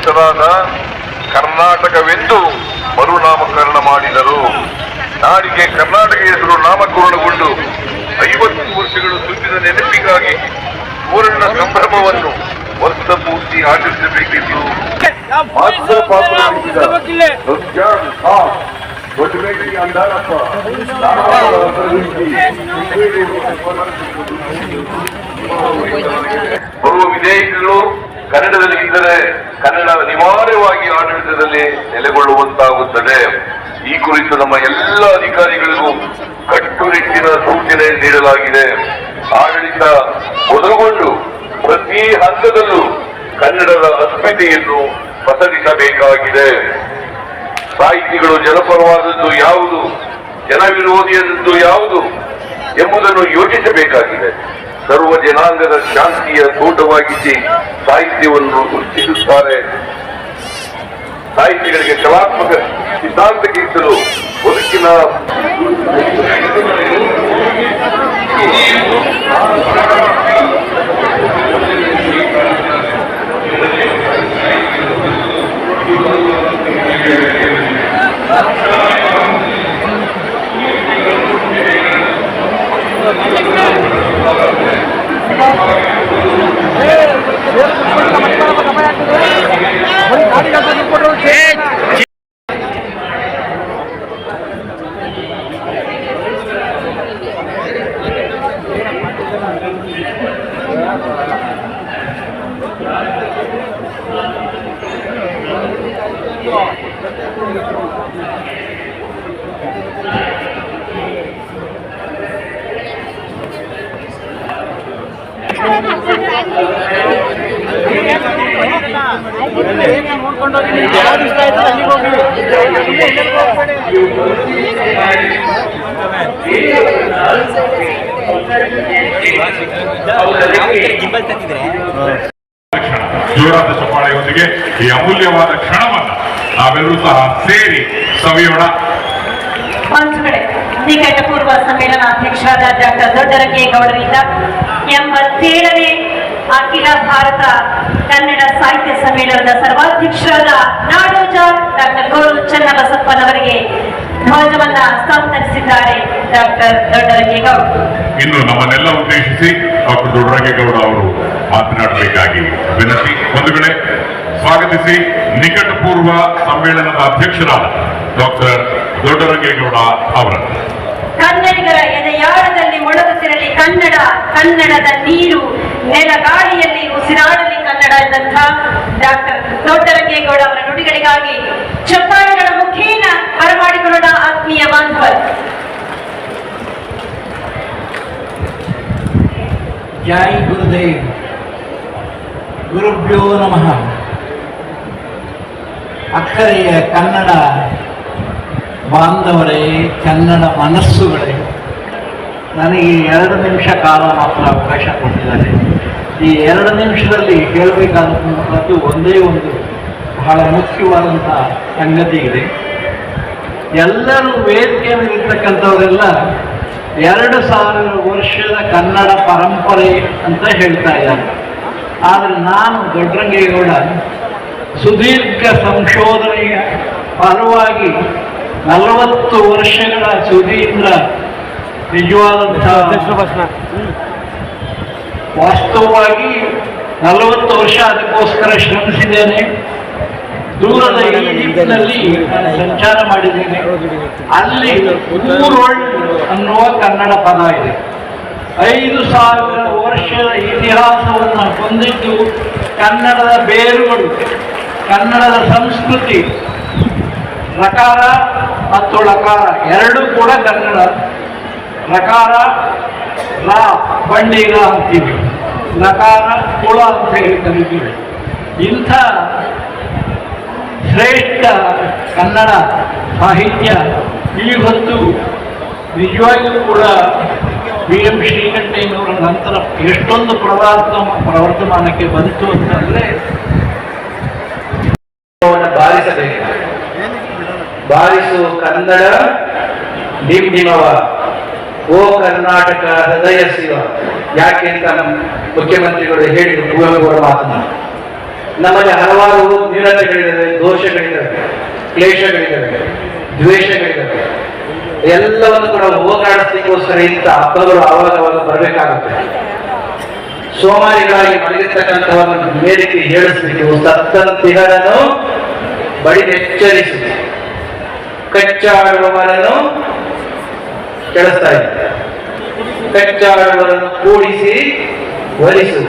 ಹೆಸರಾದ ಕರ್ನಾಟಕವೆಂದು ಮರುನಾಮಕರಣ ಮಾಡಿದರು. ನಾಡಿಗೆ ಕರ್ನಾಟಕ ಹೆಸರು ನಾಮಕರಣಗೊಂಡು 50 ವರ್ಷಗಳು ತುಂಬಿದ ನೆನಪಿಗಾಗಿ ಸುವರ್ಣ ಸಂಭ್ರಮವನ್ನು ವರ್ಷ ಪೂರ್ತಿ ಆಚರಿಸಬೇಕೆಂದು ಮಾತ್ರ ಪಾತ್ರ ಅಂದಾರಪ್ಪ ಬರುವ ವಿಧೇಯಕಗಳು ಕನ್ನಡದಲ್ಲಿ ಇದ್ದರೆ ಕನ್ನಡ ಅನಿವಾರ್ಯವಾಗಿ ಆಡಳಿತದಲ್ಲಿ ನೆಲೆಗೊಳ್ಳುವಂತಾಗುತ್ತದೆ. ಈ ಕುರಿತು ನಮ್ಮ ಎಲ್ಲ ಅಧಿಕಾರಿಗಳಿಗೂ ಕಟ್ಟುನಿಟ್ಟಿನ ಸೂಚನೆ ನೀಡಲಾಗಿದೆ. ಆಡಳಿತ ಮೊದಲುಗೊಂಡು ಪ್ರತಿ ಹಂತದಲ್ಲೂ ಕನ್ನಡದ ಅಸ್ಮಿತೆಯನ್ನು ಪಸರಿಸಬೇಕಾಗಿದೆ. ಸಾಹಿತಿಗಳು ಜನಪರವಾದದ್ದು ಯಾವುದು, ಜನವಿರೋಧಿಯಾದದ್ದು ಯಾವುದು ಎಂಬುದನ್ನು ಯೋಚಿಸಬೇಕಾಗಿದೆ. ಸರ್ವ ಜನಾಂಗದ ಶಾಂತಿಯ ತೋಟವಾಗಿಸಿ ಸಾಹಿತ್ಯವನ್ನು ಗುರುತಿಸುತ್ತಾರೆ. ಸಾಹಿತಿಗಳಿಗೆ ಕಲಾತ್ಮಕ ಸಿದ್ಧಾಂತಕ್ಕಿಂತಲೂ ಬದುಕಿನ ಜೋರಾದ ಚಪ್ಪಾಳೆಯೊಂದಿಗೆ ಈ ಅಮೂಲ್ಯವಾದ ಕ್ಷಣವನ್ನ ನಾವೆಲ್ಲರೂ ಸಹ ಸೇರಿ ಸವಿಯೋಣ. ನಿಕಟಪೂರ್ವ ಸಮ್ಮೇಳನಾಧ್ಯಕ್ಷರಾದ ಡಾಕ್ಟರ್ ದೊಡ್ಡರಂಗೇಗೌಡರಿಂದ 87ನೇ ಅಖಿಲ ಭಾರತ ಕನ್ನಡ ಸಾಹಿತ್ಯ ಸಮ್ಮೇಳನದ ಸರ್ವಾಧ್ಯಕ್ಷರಾದ ನಾಡೋಜ ಡಾಕ್ಟರ್ ಗೋರು ಚನ್ನಬಸಪ್ಪನವರಿಗೆ ಧ್ವಜವನ್ನ ಹಸ್ತಾಂತರಿಸಿದ್ದಾರೆ ಡಾಕ್ಟರ್ ದೊಡ್ಡರಂಗೇಗೌಡ. ಇನ್ನು ನಮ್ಮನ್ನೆಲ್ಲ ಉದ್ದೇಶಿಸಿ ಡಾಕ್ಟರ್ ದೊಡ್ಡರಂಗೇಗೌಡ ಅವರು ಮಾತನಾಡಬೇಕಾಗಿ ವಿನಂತಿ. ಒಂದು ವೇಳೆ ಸ್ವಾಗತಿಸಿ ನಿಕಟಪೂರ್ವ ಸಮ್ಮೇಳನದ ಅಧ್ಯಕ್ಷರಾದ ಡಾಕ್ಟರ್ ದೊಡ್ಡರಂಗೇಗೌಡ ಅವರನ್ನು. ಕನ್ನಡಿಗರ ಎದೆಯಾಳದಲ್ಲಿ ಮೊಳಗುತ್ತಿರಲಿ ಕನ್ನಡ, ಕನ್ನಡದ ನೀರು ನೆಲಗಾಳಿಯಲ್ಲಿ ಉಸಿರಾಡಲಿ ಕನ್ನಡ ಎಂದಂಥ ಡಾಕ್ಟರ್ ದೊಡ್ಡರಂಗೇಗೌಡ ಅವರ ನುಡಿಗಳಿಗಾಗಿ ಚಪ್ಪಾಳೆಗಳ ಮುಖೇನ ಬರಮಾಡಿಕೊಳ್ಳೋಣ ಆತ್ಮೀಯ ಬಾಂಧವರು. ಜೈ ಗುರುದೇವ್. ಗುರುಭ್ಯೋ ನಮಃ. ಅಕ್ಕರೆಯ ಕನ್ನಡ ಬಾಂಧವರೇ, ಕನ್ನಡ ಮನಸ್ಸುಗಳೇ, ನನಗೆ 2 ನಿಮಿಷ ಕಾಲ ಮಾತ್ರ ಅವಕಾಶ ಕೊಟ್ಟಿದ್ದಾರೆ. ಈ 2 ನಿಮಿಷದಲ್ಲಿ ಹೇಳಬೇಕಾದಂಥದ್ದು ಒಂದೇ ಒಂದು ಬಹಳ ಮುಖ್ಯವಾದಂಥ ಸಂಗತಿ ಇದೆ. ಎಲ್ಲರೂ ವೇದಿಕೆಯಲ್ಲಿ ಇರ್ತಕ್ಕಂಥವರೆಲ್ಲ 2000 ವರ್ಷದ ಕನ್ನಡ ಪರಂಪರೆ ಅಂತ ಹೇಳ್ತಾ ಇದ್ದಾರೆ. ಆದರೆ ನಾನು ದೊಡ್ಡರಂಗೇಗೌಡ ಸುದೀರ್ಘ ಸಂಶೋಧನೆಯ ಫಲವಾಗಿ 40 ವರ್ಷಗಳ ಸುದೀರ್ಘ ನಿಜವಾದಂಥ ವಾಸ್ತವವಾಗಿ 40 ವರ್ಷ ಅದಕ್ಕೋಸ್ಕರ ಶ್ರಮಿಸಿದ್ದೇನೆ. ದೂರದ ಈಜಿಪ್ಟ್ನಲ್ಲಿ ಸಂಚಾರ ಮಾಡಿದ್ದೇನೆ. ಅಲ್ಲಿ ಊರೊಳ್ ಅನ್ನುವ ಕನ್ನಡ ಪದ ಇದೆ. 5000 ವರ್ಷದ ಇತಿಹಾಸವನ್ನು ಹೊಂದಿದ್ದು ಕನ್ನಡದ ಬೇರುಗಳು, ಕನ್ನಡದ ಸಂಸ್ಕೃತಿ, ರಕಾರ ಮತ್ತು ಲಕಾರ ಎರಡೂ ಕೂಡ ಕನ್ನಡ. ರಕಾರ ರಾ ಬಂಡೀರ ಅಂತೀವಿ, ಲಕಾರ ಕುಳ ಅಂತ ಹೇಳಿ ಕರಿತೀವಿ. ಇಂಥ ಶ್ರೇಷ್ಠ ಕನ್ನಡ ಸಾಹಿತ್ಯ ಈ ಹೊತ್ತು ನಿಜವಾಗಿಯೂ ಕೂಡ BM ಶ್ರೀಕಂಠಯ್ಯನವರ ನಂತರ ಎಷ್ಟೊಂದು ಪ್ರವರ್ಧಮಾನಕ್ಕೆ ಬಂತು ಅಂತಂದ್ರೆ ಬಾರಿಸಬೇಕು. ಬಾರಿಸು ಕನ್ನಡ ಡಿಂಡಿಮವ, ಓ ಕರ್ನಾಟಕ ಹೃದಯ ಶಿವ. ಯಾಕೆ ಅಂತ ನಮ್ಮ ಮುಖ್ಯಮಂತ್ರಿಗಳು ಹೇಳಿದ್ರು, ಕುವೆಂಪು ಅವರ ಮಾತನ್ನ. ನಮಗೆ ಹಲವಾರು ನ್ಯೂನತೆಗಳಿದ್ದಾವೆ, ದೋಷಗಳಿದ್ದಾವೆ, ಕ್ಲೇಶಗಳಿದ್ದಾವೆ, ದ್ವೇಷಗಳಿದ್ದಾವೆ. ಎಲ್ಲವನ್ನು ಕೂಡ ಹೋಗಾಡಿಸ್ಲಿಕ್ಕೋಸ್ಕರ ಇಂಥ ಹಬ್ಬಗಳು ಆವಾಗ ಬರಬೇಕಾಗುತ್ತೆ. ಸೋಮಾರಿಗಳಾಗಿ ಮಲಗಿರ್ತಕ್ಕಂಥವನ್ನು ಮೇಲಕ್ಕೆ ಏಳಿಸಬೇಕು. ಸತ್ತಂತಿಹರನ್ನು ಬಡಿದೆಚ್ಚರಿಸು, ಕಚ್ಚಾಡುವವರನ್ನು ಕೆಳಿಸ್ತಾ ಇದೆ. ಕಚ್ಚಾಡುವವರನ್ನು ಕೂಡಿಸಿ ಒಲಿಸು,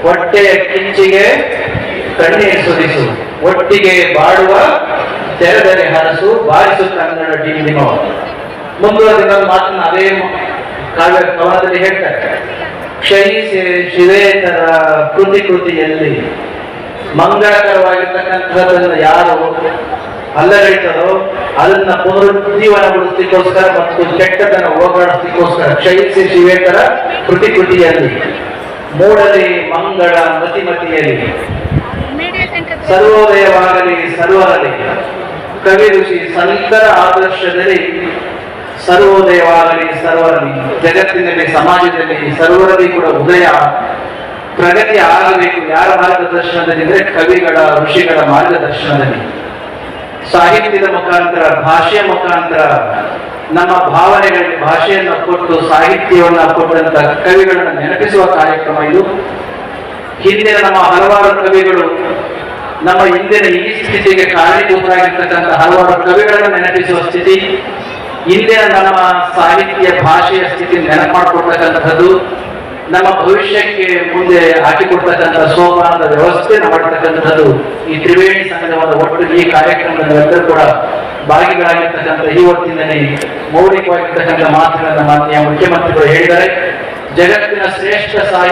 ಹೊಟ್ಟೆಯ ಕಿಂಚಿಗೆ ಕಣ್ಣೀರು ಸುರಿಸು, ಒಟ್ಟಿಗೆ ಬಾಡುವ ತೆರೆದರೆ ಹರಸು, ಬಾರಿಸು ಕನ್ನಡ ಡಿಂಡಿಮವ. ಮುಂದುವರೆದ ಮಾತನ್ನ ಅದೇ ಕಾವ್ಯ ಕವನದಲ್ಲಿ ಹೇಳ್ತಾರೆ. ಕ್ಷಯಿಸಿ ಶಿವೇತರ ಕೃತಿಯಲ್ಲಿ ಮಂಗಳಕರವಾಗಿರ್ತಕ್ಕಂಥದ್ದನ್ನು ಯಾರು ಅಲ್ಲಗಳಿತಾರೋ ಅದನ್ನ ಪುನರುಜ್ಜೀವನಗೊಳಿಸಲಿಕ್ಕೋಸ್ಕರ ಮತ್ತು ಕೆಟ್ಟದನ್ನು ಹೋಗಲಾಡಿಸಲಿಕ್ಕೋಸ್ಕರ ಕ್ಷಯಿಸಿ ಶಿವೇತರ ಕೃತಿಯಲ್ಲಿ ಮೂಡಲಿ ಮಂಗಳ ಮತಿಮತಿಯಲ್ಲಿ ಸರ್ವೋದಯವಾಗಲಿ ಸರ್ವರಲ್ಲಿ ಕವಿ ಋಷಿ ಸಂತರ ಆದರ್ಶದಲ್ಲಿ ಸರ್ವೋದಯವಾಗಲಿ ಸರ್ವರಲ್ಲಿ. ಜಗತ್ತಿನಲ್ಲಿ ಸಮಾಜದಲ್ಲಿ ಸರ್ವರಲ್ಲಿ ಕೂಡ ಉದಯ ಪ್ರಗತಿ ಆಗಬೇಕು. ಯಾರ ಮಾರ್ಗದರ್ಶನದಲ್ಲಿ ಅಂದರೆ ಕವಿಗಳ ಋಷಿಗಳ ಮಾರ್ಗದರ್ಶನದಲ್ಲಿ. ಸಾಹಿತ್ಯದ ಮುಖಾಂತರ, ಭಾಷೆಯ ಮುಖಾಂತರ ನಮ್ಮ ಭಾವನೆಗಳಿಗೆ ಭಾಷೆಯನ್ನು ಕೊಟ್ಟು ಸಾಹಿತ್ಯವನ್ನು ಕೊಟ್ಟಂತ ಕವಿಗಳನ್ನು ನೆನಪಿಸುವ ಕಾರ್ಯಕ್ರಮ ಇದು. ಹಿಂದಿನ ನಮ್ಮ ಹಲವಾರು ಕವಿಗಳು ನಮ್ಮ ಹಿಂದಿನ ಈ ಸ್ಥಿತಿಗೆ ಕಾರಣೀಭೂತರಾಗಿರ್ತಕ್ಕಂಥ ಹಲವಾರು ಕವಿಗಳನ್ನು ನೆನಪಿಸುವ ಸ್ಥಿತಿ, ಇಂದಿನ ನಮ್ಮ ಸಾಹಿತ್ಯ ಭಾಷೆಯ ಸ್ಥಿತಿ ನೆನಪು ಮಾಡಿಕೊಡ್ತಕ್ಕಂಥದ್ದು, ನಮ್ಮ ಭವಿಷ್ಯಕ್ಕೆ ಮುಂದೆ ಹಾಕಿಕೊಡ್ತಕ್ಕಂಥ ಸೋಪಾನದ ವ್ಯವಸ್ಥೆ ಮಾಡತಕ್ಕಂಥದ್ದು ಈ ತ್ರಿವೇಣಿ ಸಂಗಮದ ಒಟ್ಟು ಈ ಕಾರ್ಯಕ್ರಮದಲ್ಲೂ ಕೂಡ ಭಾಗಿಗಳಾಗಿರ್ತಕ್ಕಂಥ ಈ ಹೊತ್ತಿನಲ್ಲಿ ಮೌಲಿಕವಾಗಿರ್ತಕ್ಕಂಥ ಮಾತುಗಳನ್ನು ಮಾನ್ಯ ಮುಖ್ಯಮಂತ್ರಿಗಳು ಹೇಳಿದ್ದಾರೆ. ಜಗತ್ತಿನ ಶ್ರೇಷ್ಠ ಸಾಹಿತ್ಯ